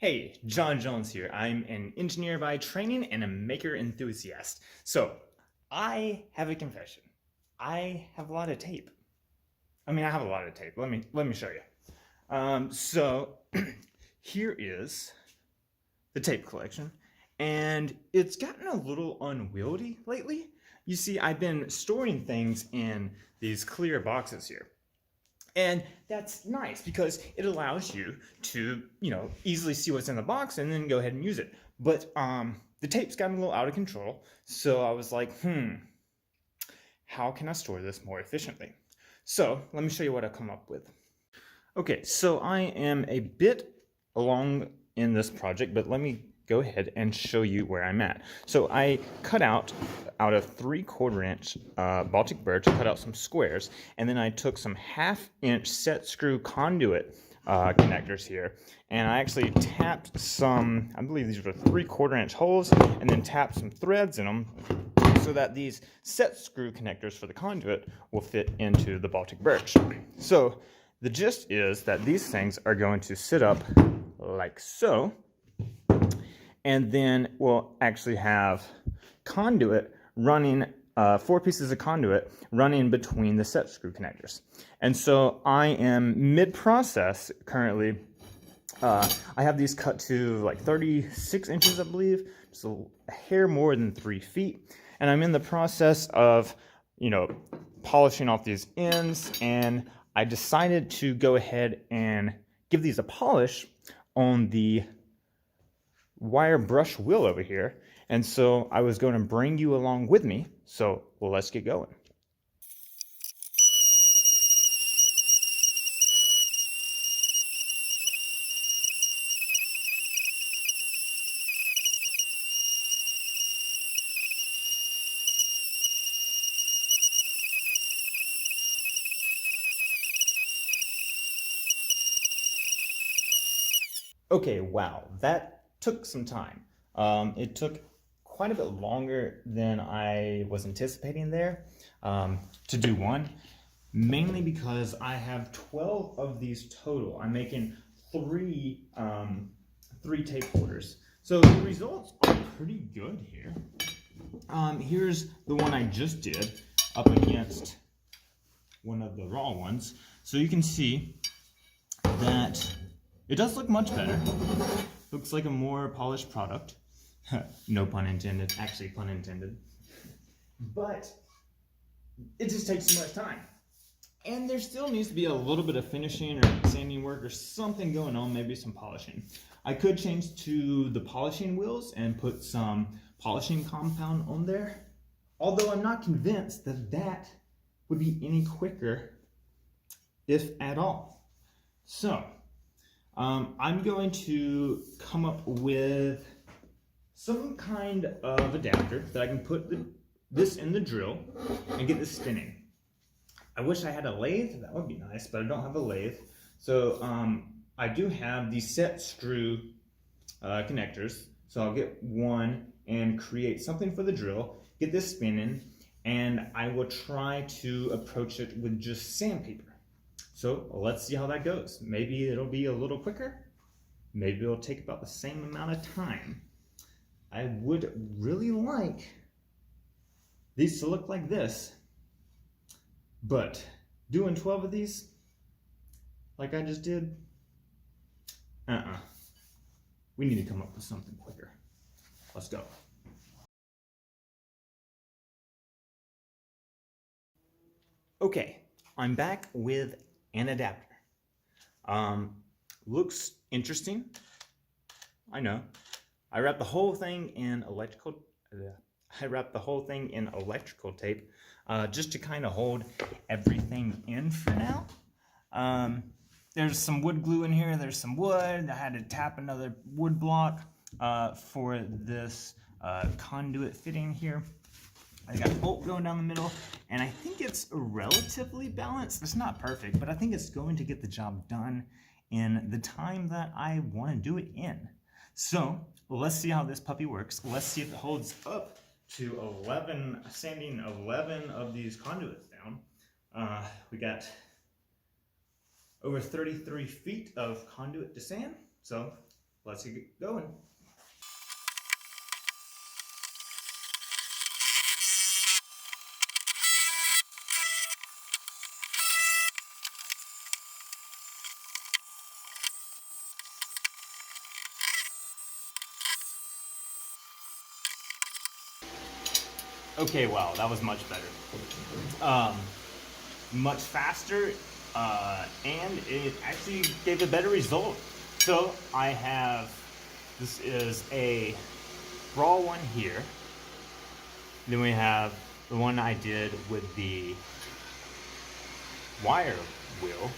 Hey, John Jones here. I'm an engineer by training and a maker enthusiast. So, I have a confession. I have a lot of tape. I have a lot of tape. Let me show you. Here is the tape collection, and it's gotten a little unwieldy lately. You see, I've been storing things in these clear boxes here. And that's nice because it allows you to, easily see what's in the box and then go ahead and use it. But the tape's gotten a little out of control, so I was like, how can I store this more efficiently? So let me show you what I've come up with. Okay, so I am a bit along in this project, but let me go ahead and show you where I'm at. So I cut out of 3/4 inch Baltic birch, cut out some squares, and then I took some 1/2 inch set screw conduit connectors here, and I actually tapped some, I believe these were 3/4 inch holes, and then tapped some threads in them so that these set screw connectors for the conduit will fit into the Baltic birch. So the gist is that these things are going to sit up like so, and then we'll actually have conduit running, 4 pieces of conduit running between the set screw connectors. And so I am mid-process currently. I have these cut to like 36 inches, I believe, just a hair more than 3 feet. And I'm in the process of, polishing off these ends, and I decided to go ahead and give these a polish on the wire brush wheel over here. And so I was going to bring you along with me. So let's get going. Okay, wow, that took some time. It took quite a bit longer than I was anticipating there to do one, mainly because I have 12 of these total. I'm making three tape holders. So the results are pretty good here. Here's the one I just did up against one of the raw ones. So you can see that it does look much better. Looks like a more polished product. No pun intended, actually pun intended. But it just takes too much time. And there still needs to be a little bit of finishing or sanding work or something going on, maybe some polishing. I could change to the polishing wheels and put some polishing compound on there, although I'm not convinced that that would be any quicker, if at all. So I'm going to come up with some kind of adapter that I can put this in the drill and get this spinning. I wish I had a lathe, that would be nice, but I don't have a lathe. So I do have these set screw connectors. So I'll get one and create something for the drill, get this spinning, and I will try to approach it with just sandpaper. So let's see how that goes. Maybe it'll be a little quicker. Maybe it'll take about the same amount of time. I would really like these to look like this, but doing 12 of these like I just did, we need to come up with something quicker. Let's go. Okay, I'm back with an adapter. Looks interesting. I know. I wrapped the whole thing in electrical tape just to kind of hold everything in for now. There's some wood glue in here. There's some wood. I had to tap another wood block for this conduit fitting here. I got a bolt going down the middle, and I think it's relatively balanced. It's not perfect, but I think it's going to get the job done in the time that I want to do it in. So let's see how this puppy works. Let's see if it holds up to sanding 11 of these conduits down. We got over 33 feet of conduit to sand, so let's get going. Okay, wow, that was much better. Much faster, and it actually gave a better result. So I have, this is a raw one here. Then we have the one I did with the wire wheel.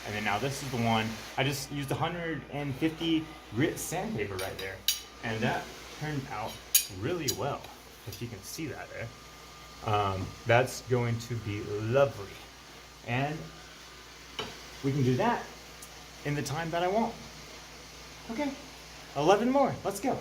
And then now this is the one, I just used 150 grit sandpaper right there. And that turned out really well, if you can see that there. That's going to be lovely. And we can do that in the time that I want. Okay, 11 more, let's go.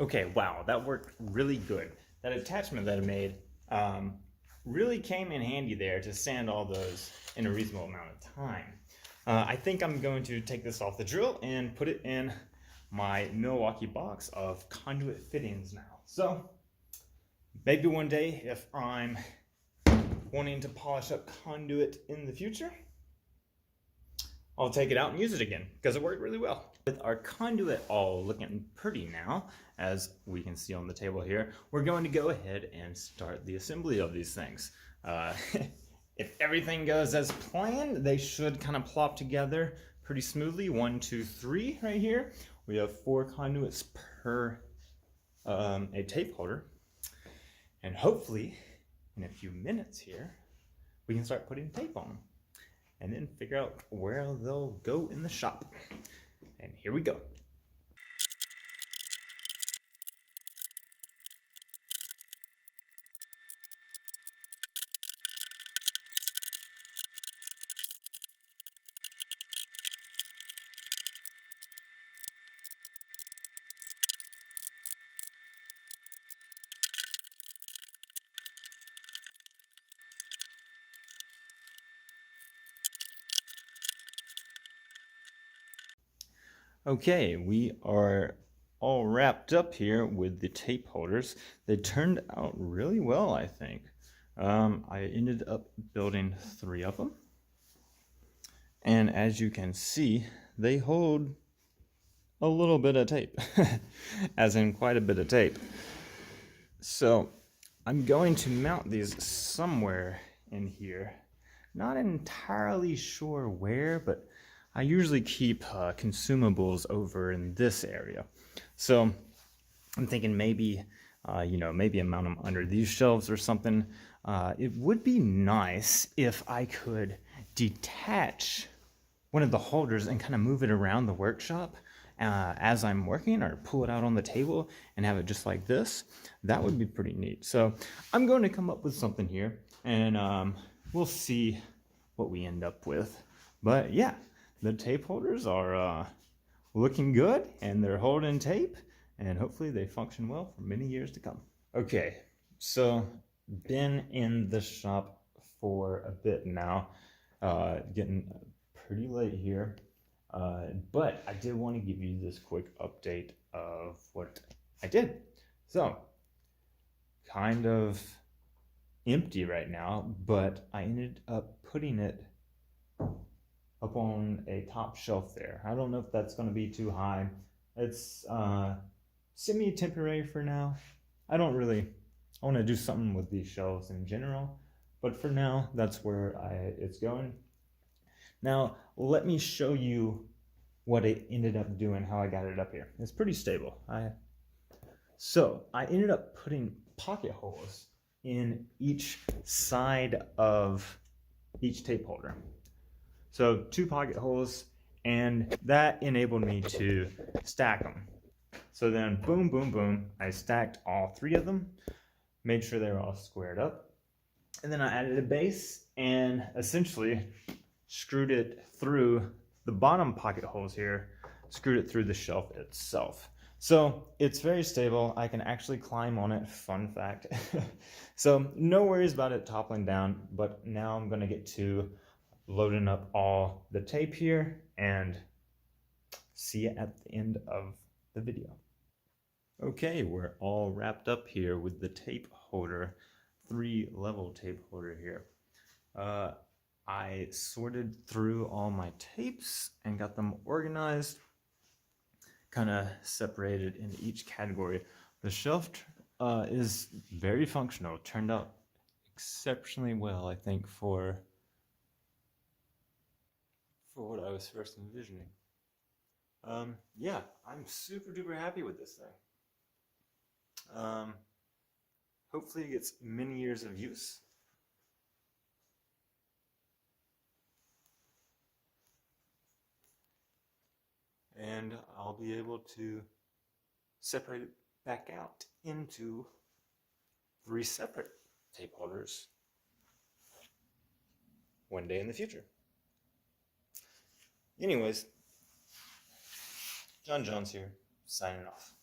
Okay, wow, that worked really good. That attachment that I made really came in handy there to sand all those in a reasonable amount of time. I think I'm going to take this off the drill and put it in my Milwaukee box of conduit fittings now. So maybe one day if I'm wanting to polish up conduit in the future, I'll take it out and use it again because it worked really well. With our conduit all looking pretty now, as we can see on the table here, we're going to go ahead and start the assembly of these things. If everything goes as planned, they should kind of plop together pretty smoothly. 1, 2, 3 right here. We have 4 conduits per a tape holder. And hopefully, in a few minutes here, we can start putting tape on them and then figure out where they'll go in the shop. And here we go. Okay, we are all wrapped up here with the tape holders. They turned out really well, I think. I ended up building 3 of them. And as you can see, they hold a little bit of tape, as in quite a bit of tape. So I'm going to mount these somewhere in here. Not entirely sure where, but I usually keep consumables over in this area. So I'm thinking maybe, maybe mount them under these shelves or something. It would be nice if I could detach one of the holders and kind of move it around the workshop as I'm working, or pull it out on the table and have it just like this. That would be pretty neat. So I'm going to come up with something here, and we'll see what we end up with. But yeah, the tape holders are looking good, and they're holding tape, and hopefully they function well for many years to come. Okay, so been in the shop for a bit now, getting pretty late here, but I did want to give you this quick update of what I did. So kind of empty right now, but I ended up putting it up on a top shelf there. I don't know if that's going to be too high. It's semi-temporary for now. I want to do something with these shelves in general, but for now, that's where it's going. Now, let me show you what it ended up doing, how I got it up here. It's pretty stable. So I ended up putting pocket holes in each side of each tape holder. So 2 pocket holes, and that enabled me to stack them. So then boom, boom, boom, I stacked all 3 of them, made sure they were all squared up. And then I added a base and essentially screwed it through the bottom pocket holes here, screwed it through the shelf itself. So it's very stable. I can actually climb on it, fun fact. So no worries about it toppling down, but now I'm gonna get to loading up all the tape here and see you at the end of the video. Okay, we're all wrapped up here with the tape holder, 3-level tape holder here. I sorted through all my tapes and got them organized, kind of separated into each category. The shelf is very functional. It turned out exceptionally well, I think, for what I was first envisioning. Yeah, I'm super duper happy with this thing. Hopefully it gets many years of use. And I'll be able to separate it back out into 3 separate tape holders one day in the future. Anyways, John Jones here, signing off.